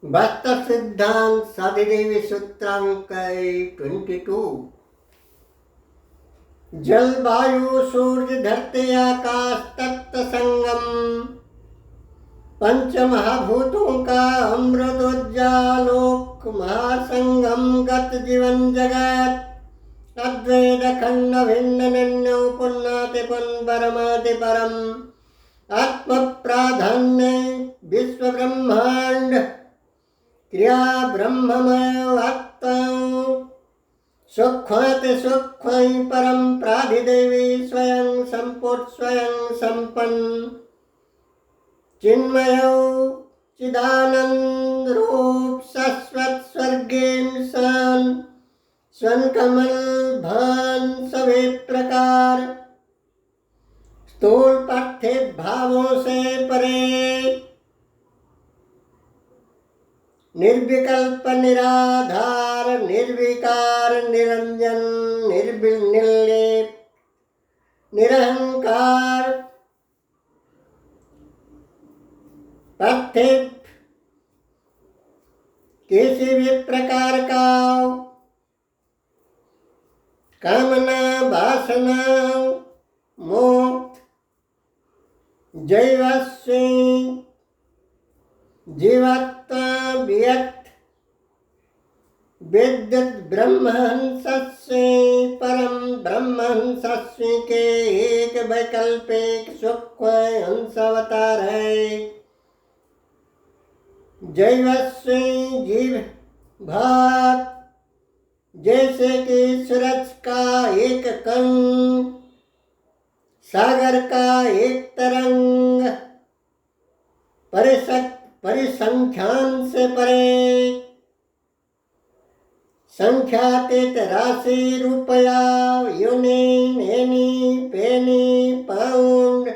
वास्तव सिद्धांत साधिदेवी सूत्रांक 22। जल वायु सूर्य धरती आकाश तत्व संगम, पंच महाभूतों का अमृत उज्जालोक महासंगम, गत जीवन जगत अद्वैत खंड भिन्न निन्यो पुन्नाति पुन परमाति परम, आत्म प्राधान्य विश्व ब्रह्मांड क्रिया ब्रह्ममय आत्मा, सूक्ष्मति सूक्ष्म परम प्राधिदेवी स्वयं संपुट स्वयं संपन्न, चिन्मय चिदानंद रूप शाश्वत स्वर्गीय सन, स्वन कमल भान सभी प्रकार, स्थूल पार्थिव भावों से परे, निर्विकल्प निराधार निर्विकार निरंजन निर्लेप निरहंकार, पार्थिव किसी भी प्रकार का कामना वासना मोक्ष जैवस्य जीवात्मा व्यक्त विद्युत ब्रह्महंसस्य परम ब्रह्महंसस्य के एक वैकल्पिक सूक्ष्म हंस अवतार है। जैवस्य जीव भाव जैसे कि सूरज का एक कण, सागर का एक तरंग, परिसंख्यान से परे, संख्यातीत राशि रुपया यूनियन एनी पेनी पाउंड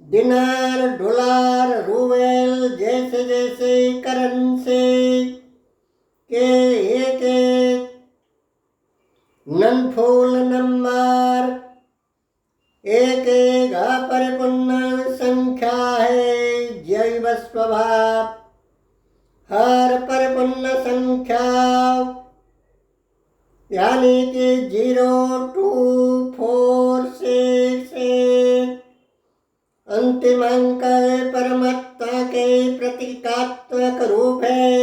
दिनार डॉलर रूबल जैसे जैसे करेंसी के एक एक ननफूल नंबर एक एक अपरिपूर्ण संख्या है। जैव स्वभाव हर परिपूर्ण संख्या यानी कि 0 2 4 6 8 अंतिम अंक परमात्मा के प्रतीकात्मक रूप है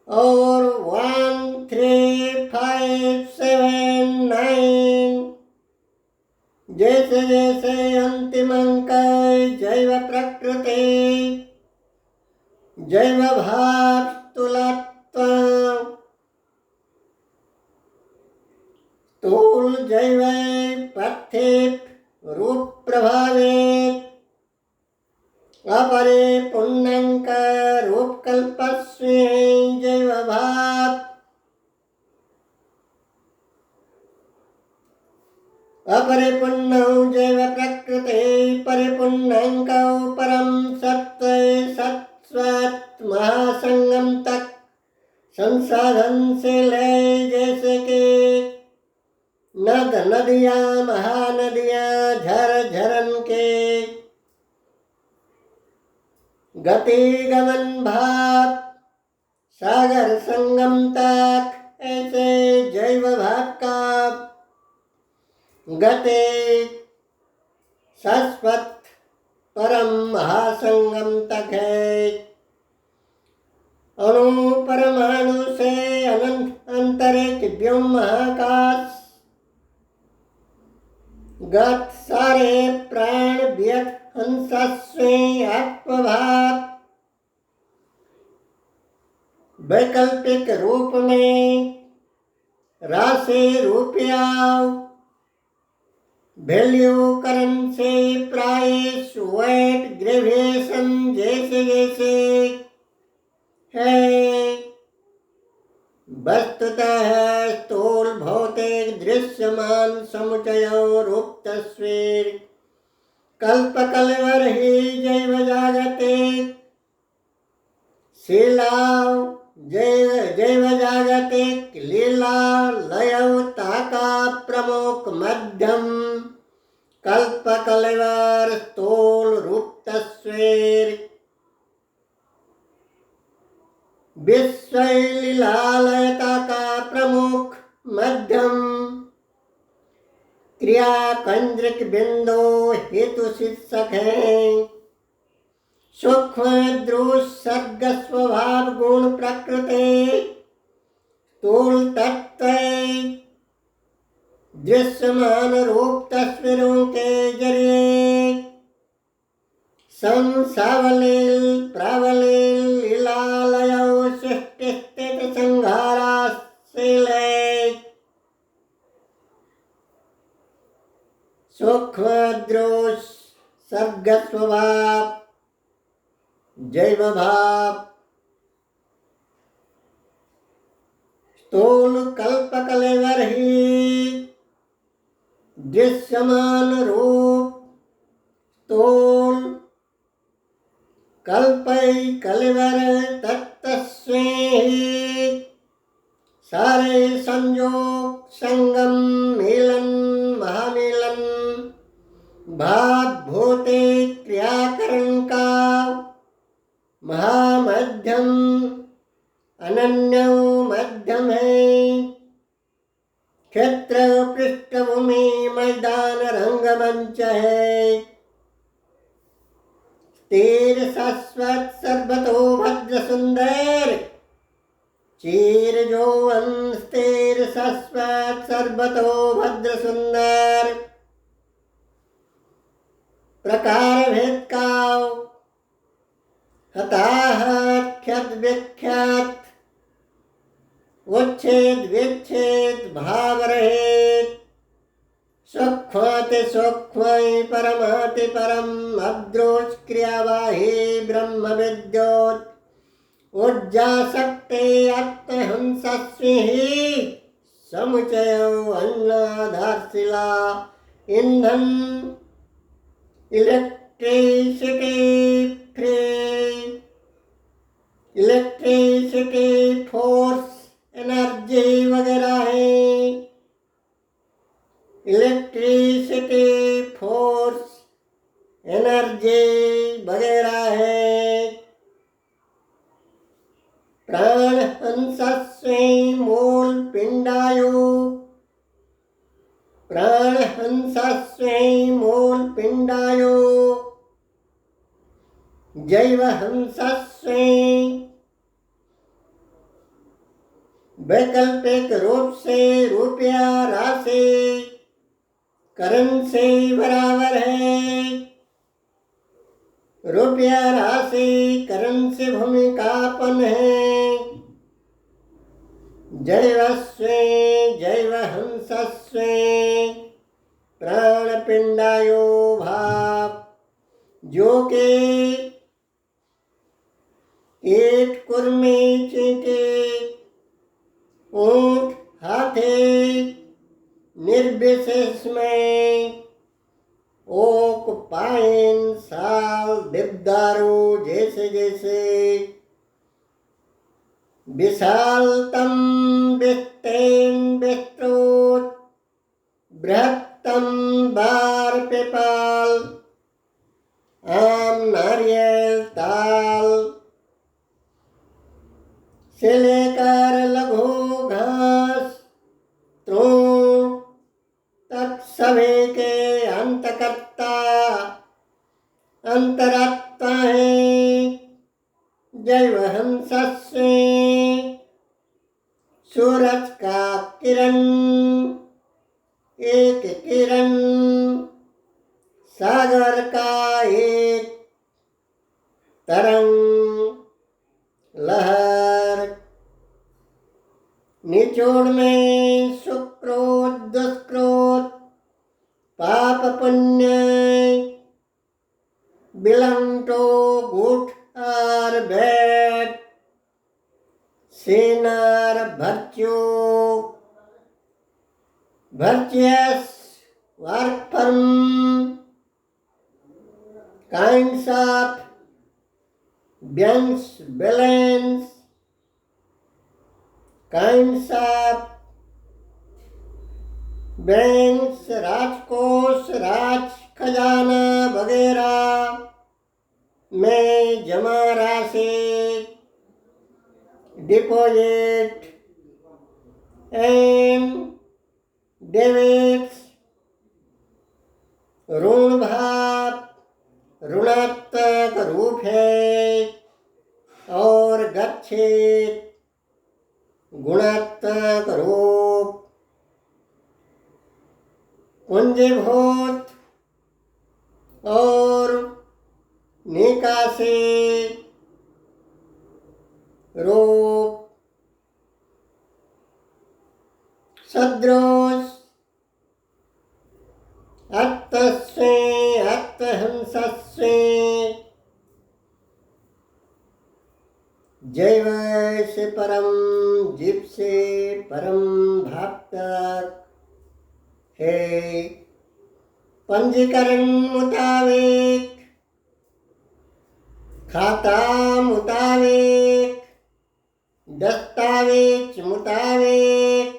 और 1 3 5 7 9 जैसे जैसे अंतिम अंक जैव प्रकृति जैव भाव स्थूलत्व स्थूल जैव पार्थिव रूप प्रभावित अपरे पुण्यंक रूप कल्पस्वी जैव भाव अपरिपूर्ण जैव प्रकृति परिपूर्णांक परम सत्व सत्वत महासंगम तक संसाधन से ले जैसे कि नद नदियां महानदियां झरझरन के गति गमन भाव सागर संगम तक ऐसे जैव भाव का गते शाश्वत परम महासंगम तक है। अणु परमाणु से अनंत अंतरिक्ष व्योम महाकाश गत सारे प्राण व्यक्त हंसस्वी आत्मभाव वैकल्पिक रूप में राशि रुपया वैल्यू करेंसी प्राइस वेट ग्रेविएशन जैसे जैसे है वस्तुतः स्थूल भौतिक दृश्यमान समुचय रूप तस्वीर कल्प कलवर ही जैव जागतिक शीला जैव जागतिक लीला लयता का प्रमुख मध्यम कल्प कलेवर स्थूल रूप तस्वीर विश्वलीलालयता का प्रमुख मध्यम क्रिया केंद्रिक बिंदु हेतु शीर्षक है। सूक्ष्म दृश्य सर्ग स्वभाव गुण प्रकृति स्थूल तत्व दृश्यमान रूप तस्वीरों के जरिए संसावलील प्रावलील लीलालयो सृष्टि स्थित संहाराशील सूक्ष्म दृश्य सर्ग स्वभाव जैव भाव स्थूल कल्प कलेवर ही दृश्यमान रूप स्थूल कल्पै कलेवर तत्तस्मै सारे संयोग संगम मिलन महामिलन भाव भूते क्रियाकरण का महामध्यम अनन्य मध्यम है। क्षेत्र पृष्ठभूमि मैदान रंगमंच है। स्थिर शाश्वत सर्वतो भद्र सुंदर चीर जोवन स्थिर शाश्वत सर्वतो भद्र सुंदर प्रकार भेद का हताहत ख्यात विख्यात उच्छेद विच्छेद भाव रहित सूक्ष्माति सूक्ष्म परमाति परम अद्रोच क्रियावाही ब्रह्म विद्योत ऊर्जा शक्ति आत्महंसस्वी समुचय अन्नाधारशिला ईंधन इलेक्ट्रिसिटी फोर्स एनर्जी वगैरह है। इलेक्ट्रिसिटी फोर्स एनर्जी वगैरह है। प्राण हंसस्वे मूल पिंडायु प्राण हंसस्वे मूल पिंडायु जैव हंसस्वे वैकल्पिक रूप से रुपया राशि करण से बराबर है। रुपया राशि करण से भूमिकापन है। जैवस्वे जैव हंसस्वे प्राण पिंडायो भाव जो के कीट कुर्मी चींटी ऊंट हाथी निर्विशेष में ओक पाइन साल देवदारू जैसे जैसे विशालतम विस्तीर्ण विस्तृत बृहत्तम बार पेपाल आम नारियल ताल से लेकर लघु घास तृण तक सभी के अंतकर्ता अंतरात्मा है। जैव हंसस्वे सूरज का किरण एक किरण सागर का एक तरंग लहर निचोड़ में सुक्रोध दुष्क्रोध पाप पुण्य belong to good or bad, sin or virtue, virtuous, work firm, kinds of balance, balance, kinds of bank, राजकोष, राज खजाना वगैरह में जमा राशि deposit and debits, ऋण भाव ऋणात्मक रूप है और गच्छेत गुणात्मक रूप। पूंजीभूत और निकासी रूप। सदृश अर्थस्य अर्थहंसस्य जैव से परम जीव से परम भाव तक है। पंजीकरण मुताबिक खाता मुताबिक दस्तावेज मुताबिक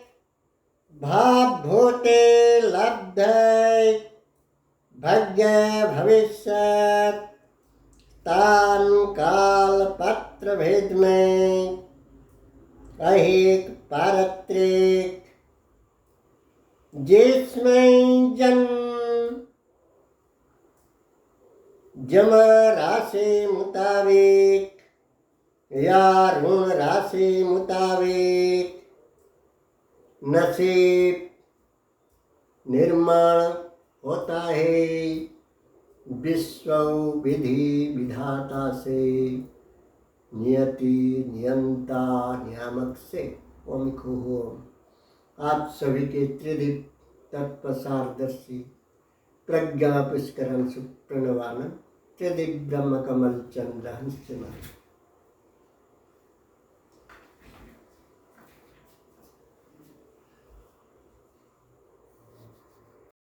भाव भूते लब्ध भाग्य भविष्य स्थान काल पत्र भेद में अहिक पारत्रिक जिसमें जमा राशि मुताबिक या ऋण राशि मुताबिक नसीब निर्माण होता है। विश्व विधि विधाता से नियति नियंता नियामक से ओम ओम। आप सभी के त्रिदिव तत्पसारदर्शी प्रज्ञा पुष्करण सुप्रणवानम त्रिदिव ब्रह्म कमल चंद्र हंस